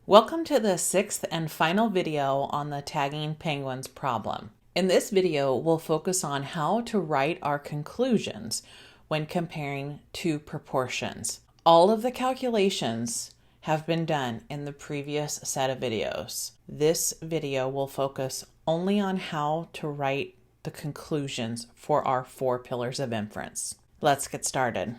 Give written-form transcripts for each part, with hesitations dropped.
Welcome to the sixth and final video on the tagging penguins problem. In this video, we'll focus on how to write our conclusions when comparing two proportions. All of the calculations have been done in the previous set of videos. This video will focus only on how to write the conclusions for our 4 pillars of inference. Let's get started.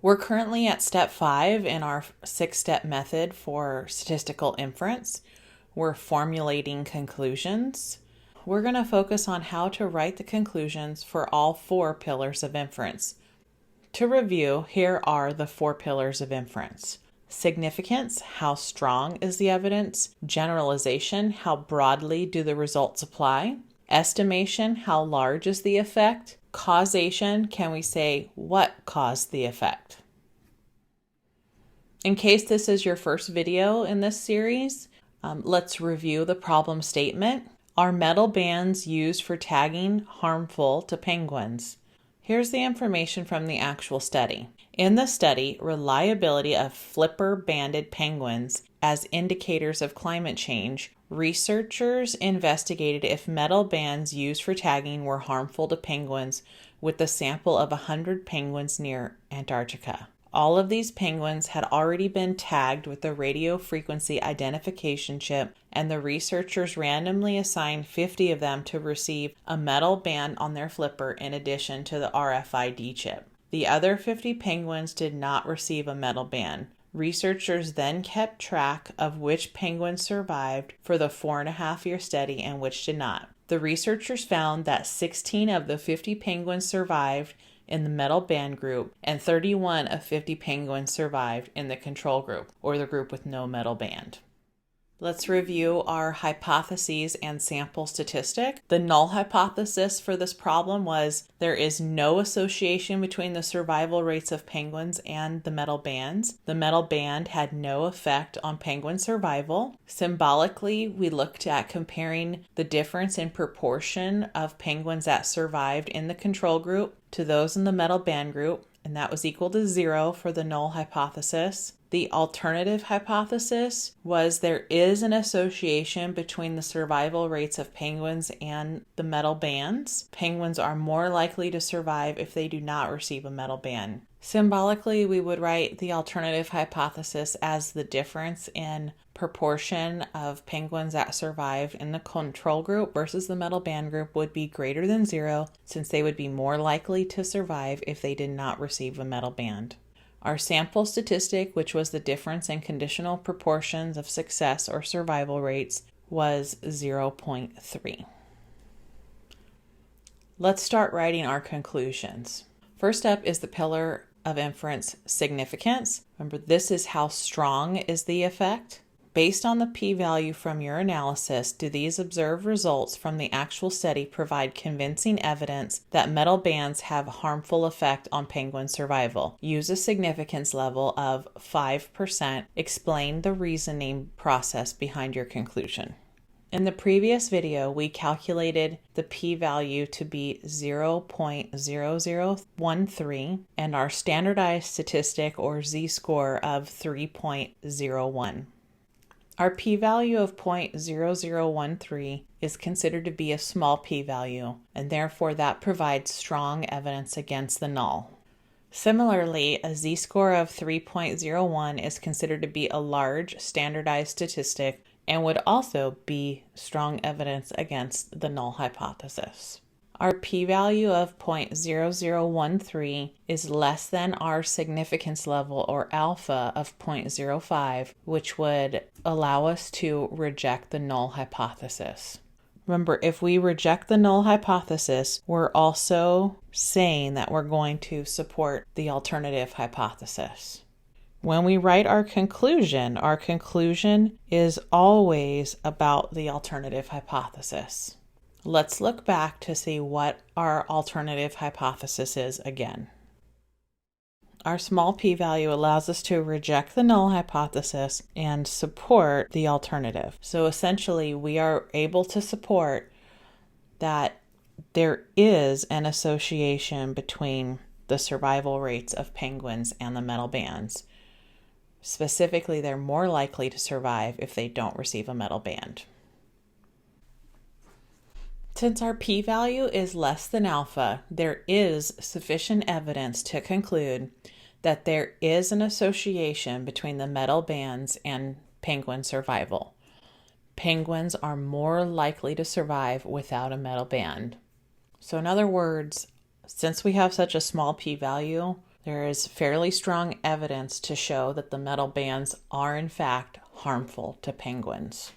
We're currently at step 5 in our 6-step method for statistical inference. We're formulating conclusions. We're going to focus on how to write the conclusions for all 4 pillars of inference. To review, here are the 4 pillars of inference. Significance, how strong is the evidence? Generalization, how broadly do the results apply? Estimation, how large is the effect? Causation, can we say what caused the effect? In case this is your first video in this series, let's review the problem statement. Are metal bands used for tagging harmful to penguins? Here's the information from the actual study. In the study, reliability of flipper-banded penguins as indicators of climate change, researchers investigated if metal bands used for tagging were harmful to penguins with a sample of 100 penguins near Antarctica. All of these penguins had already been tagged with the radio frequency identification chip, and the researchers randomly assigned 50 of them to receive a metal band on their flipper in addition to the RFID chip. The other 50 penguins did not receive a metal band. Researchers then kept track of which penguins survived for the 4.5-year study and which did not. The researchers found that 16 of the 50 penguins survived in the metal band group, and 31 of 50 penguins survived in the control group, or the group with no metal band. Let's review our hypotheses and sample statistic. The null hypothesis for this problem was there is no association between the survival rates of penguins and the metal bands. The metal band had no effect on penguin survival. Symbolically, we looked at comparing the difference in proportion of penguins that survived in the control group to those in the metal band group, and that was equal to 0 for the null hypothesis. The alternative hypothesis was there is an association between the survival rates of penguins and the metal bands. Penguins are more likely to survive if they do not receive a metal band. Symbolically, we would write the alternative hypothesis as the difference in proportion of penguins that survived in the control group versus the metal band group would be greater than 0, since they would be more likely to survive if they did not receive a metal band. Our sample statistic, which was the difference in conditional proportions of success or survival rates, was 0.3. Let's start writing our conclusions. First up is the pillar of inference, significance. Remember, this is how strong is the effect. Based on the p-value from your analysis, do these observed results from the actual study provide convincing evidence that metal bands have a harmful effect on penguin survival? Use a significance level of 5%. Explain the reasoning process behind your conclusion. In the previous video, we calculated the p-value to be 0.0013 and our standardized statistic or z-score of 3.01. Our p-value of 0.0013 is considered to be a small p-value, and therefore that provides strong evidence against the null. Similarly, a z-score of 3.01 is considered to be a large standardized statistic and would also be strong evidence against the null hypothesis. Our p-value of 0.0013 is less than our significance level or alpha of 0.05, which would allow us to reject the null hypothesis. Remember, if we reject the null hypothesis, we're also saying that we're going to support the alternative hypothesis. When we write our conclusion is always about the alternative hypothesis. Let's look back to see what our alternative hypothesis is again. Our small p-value allows us to reject the null hypothesis and support the alternative. So essentially, we are able to support that there is an association between the survival rates of penguins and the metal bands. Specifically, they're more likely to survive if they don't receive a metal band. Since our p-value is less than alpha, there is sufficient evidence to conclude that there is an association between the metal bands and penguin survival. Penguins are more likely to survive without a metal band. So in other words, since we have such a small p-value, there is fairly strong evidence to show that the metal bands are in fact harmful to penguins.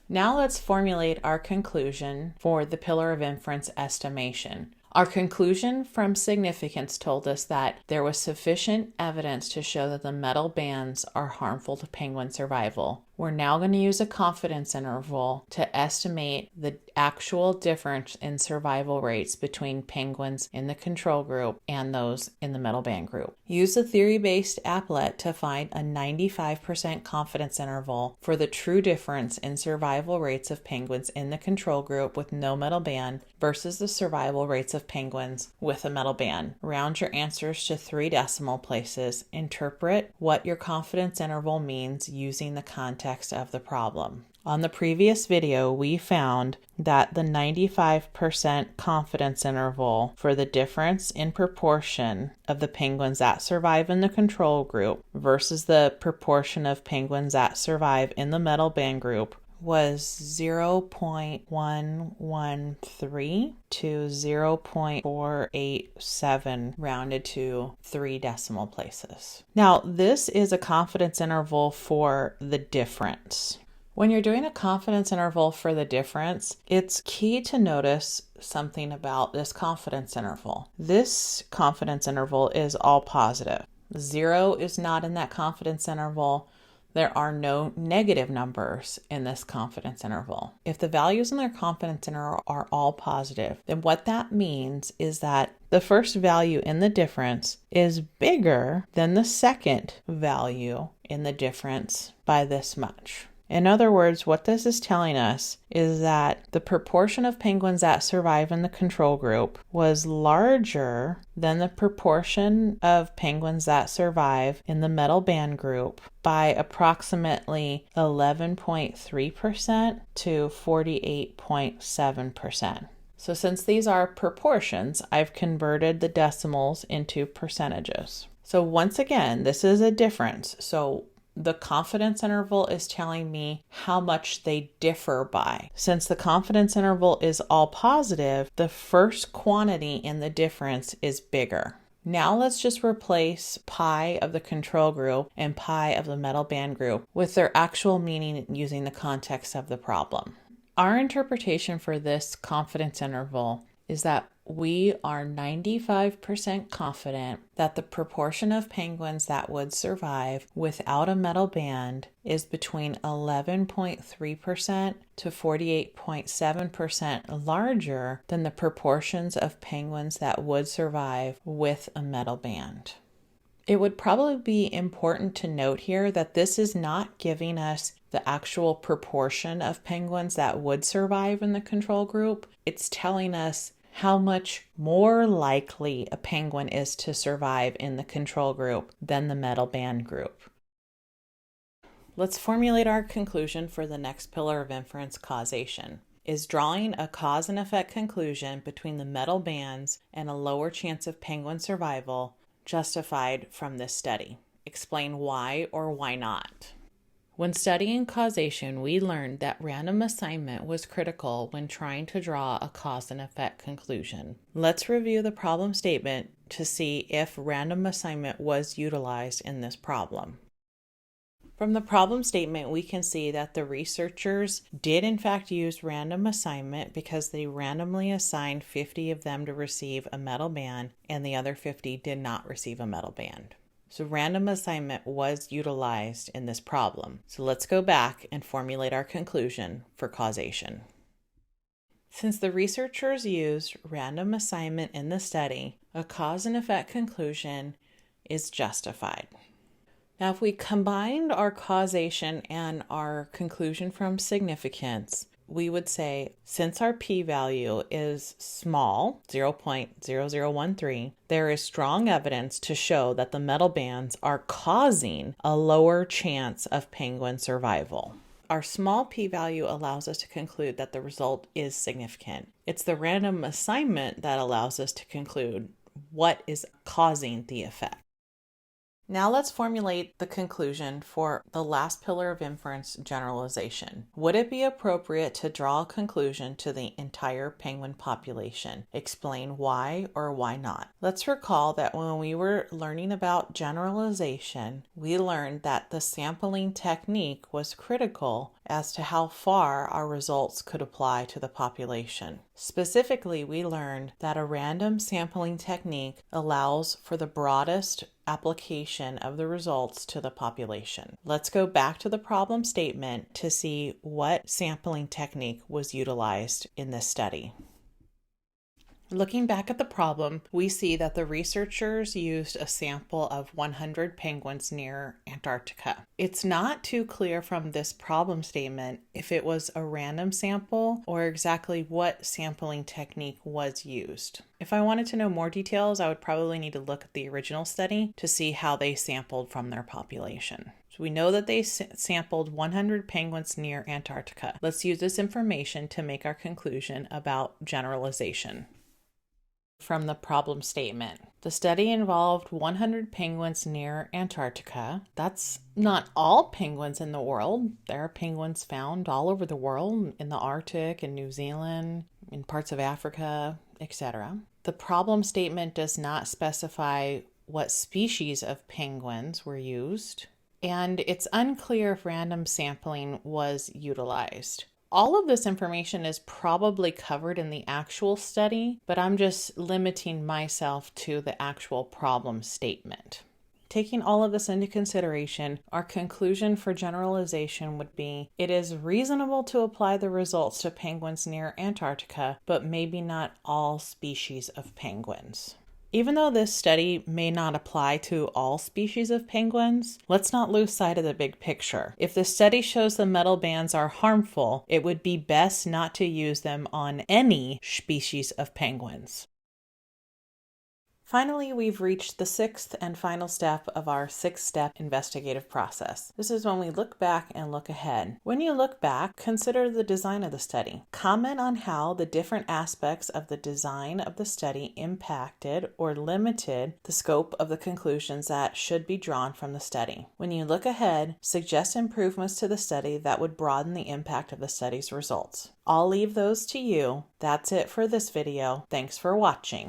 Now let's formulate our conclusion for the pillar of inference estimation. Our conclusion from significance told us that there was sufficient evidence to show that the metal bands are harmful to penguin survival. We're now going to use a confidence interval to estimate the actual difference in survival rates between penguins in the control group and those in the metal band group. Use the theory-based applet to find a 95% confidence interval for the true difference in survival rates of penguins in the control group with no metal band versus the survival rates of penguins with a metal band. Round your answers to 3 decimal places. Interpret what your confidence interval means using the context of the problem. On the previous video, we found that the 95% confidence interval for the difference in proportion of the penguins that survive in the control group versus the proportion of penguins that survive in the metal band group was 0.113 to 0.487 rounded to 3 decimal places. Now, this is a confidence interval for the difference. When you're doing a confidence interval for the difference, it's key to notice something about this confidence interval. This confidence interval is all positive. 0 is not in that confidence interval. There are no negative numbers in this confidence interval. If the values in their confidence interval are all positive, then what that means is that the first value in the difference is bigger than the second value in the difference by this much. In other words, what this is telling us is that the proportion of penguins that survive in the control group was larger than the proportion of penguins that survive in the metal band group by approximately 11.3% to 48.7%. So since these are proportions, I've converted the decimals into percentages. So once again, this is a difference. So the confidence interval is telling me how much they differ by. Since the confidence interval is all positive, the first quantity in the difference is bigger. Now let's just replace pi of the control group and pi of the metal band group with their actual meaning using the context of the problem. Our interpretation for this confidence interval is that we are 95% confident that the proportion of penguins that would survive without a metal band is between 11.3% to 48.7% larger than the proportions of penguins that would survive with a metal band. It would probably be important to note here that this is not giving us the actual proportion of penguins that would survive in the control group. It's telling us how much more likely a penguin is to survive in the control group than the metal band group. Let's formulate our conclusion for the next pillar of inference, causation. Is drawing a cause and effect conclusion between the metal bands and a lower chance of penguin survival justified from this study? Explain why or why not. When studying causation, we learned that random assignment was critical when trying to draw a cause and effect conclusion. Let's review the problem statement to see if random assignment was utilized in this problem. From the problem statement, we can see that the researchers did in fact use random assignment because they randomly assigned 50 of them to receive a metal band and the other 50 did not receive a metal band. So random assignment was utilized in this problem. So let's go back and formulate our conclusion for causation. Since the researchers used random assignment in the study, a cause and effect conclusion is justified. Now, if we combined our causation and our conclusion from significance, we would say, since our p-value is small, 0.0013, there is strong evidence to show that the metal bands are causing a lower chance of penguin survival. Our small p-value allows us to conclude that the result is significant. It's the random assignment that allows us to conclude what is causing the effect. Now let's formulate the conclusion for the last pillar of inference, generalization. Would it be appropriate to draw a conclusion to the entire penguin population? Explain why or why not. Let's recall that when we were learning about generalization, we learned that the sampling technique was critical as to how far our results could apply to the population. Specifically, we learned that a random sampling technique allows for the broadest application of the results to the population. Let's go back to the problem statement to see what sampling technique was utilized in this study. Looking back at the problem, we see that the researchers used a sample of 100 penguins near Antarctica. It's not too clear from this problem statement if it was a random sample or exactly what sampling technique was used. If I wanted to know more details, I would probably need to look at the original study to see how they sampled from their population. So we know that they sampled 100 penguins near Antarctica. Let's use this information to make our conclusion about generalization. From the problem statement, the study involved 100 penguins near Antarctica. That's not all penguins in the world. There are penguins found all over the world, in the Arctic, in New Zealand, in parts of Africa, etc. The problem statement does not specify what species of penguins were used, and it's unclear if random sampling was utilized. All of this information is probably covered in the actual study, but I'm just limiting myself to the actual problem statement. Taking all of this into consideration, our conclusion for generalization would be, it is reasonable to apply the results to penguins near Antarctica, but maybe not all species of penguins. Even though this study may not apply to all species of penguins, let's not lose sight of the big picture. If the study shows the metal bands are harmful, it would be best not to use them on any species of penguins. Finally, we've reached the sixth and final step of our six-step investigative process. This is when we look back and look ahead. When you look back, consider the design of the study. Comment on how the different aspects of the design of the study impacted or limited the scope of the conclusions that should be drawn from the study. When you look ahead, suggest improvements to the study that would broaden the impact of the study's results. I'll leave those to you. That's it for this video. Thanks for watching.